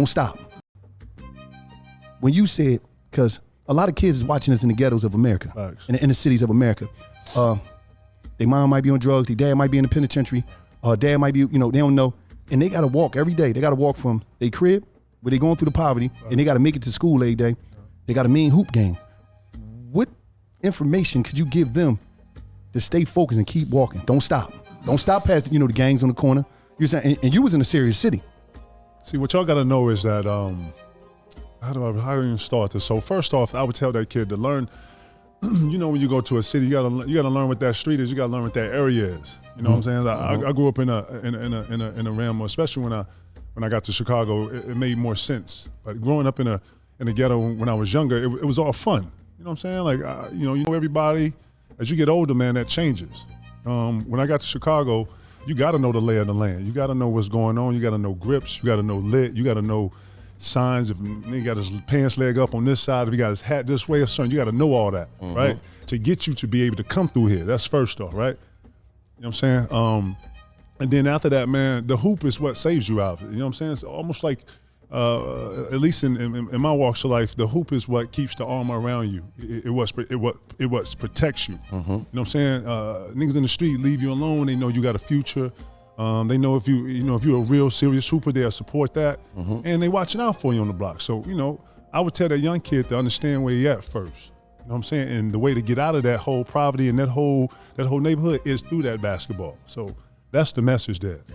Don't stop. When you said, because a lot of kids is watching us in the ghettos of America, in the cities of America. Their mom might be on drugs, their dad might be in the penitentiary, dad might be, they don't know. And they gotta walk every day. They gotta walk from their crib, where they going through the poverty, and they gotta make it to school every day. They got a mean hoop game. What information could you give them to stay focused and keep walking? Don't stop. Don't stop past, the gangs on the corner. You're saying, and you was in a serious city. See, what y'all gotta know is that, how do I even start this? So first off, I would tell that kid to learn, when you go to a city, you gotta learn what that street is, you gotta learn what that area is. You know what I'm saying? Like, I grew up in a realm, especially when I got to Chicago, it made more sense. But growing up in a ghetto when I was younger, it was all fun. You know what I'm saying? Like, you know everybody. As you get older, man, that changes. When I got to Chicago, you got to know the lay of the land. You got to know what's going on. You got to know grips. You got to know lit. You got to know signs. If he got his pants leg up on this side, if he got his hat this way or something, you got to know all that, right? To get you to be able to come through here. That's first off, right? You know what I'm saying? And then after that, man, the hoop is what saves you out of it. You know what I'm saying? It's almost like, at least in my walks of life, the hoop is what keeps the armor around you. It what protects you. You know what I'm saying? Niggas in the street leave you alone. They know you got a future. They know if you're a real serious hooper, they'll support that, and they watching out for you on the block. So I would tell that young kid to understand where he at first. You know what I'm saying? And the way to get out of that whole poverty and that whole neighborhood is through that basketball. So that's the message there.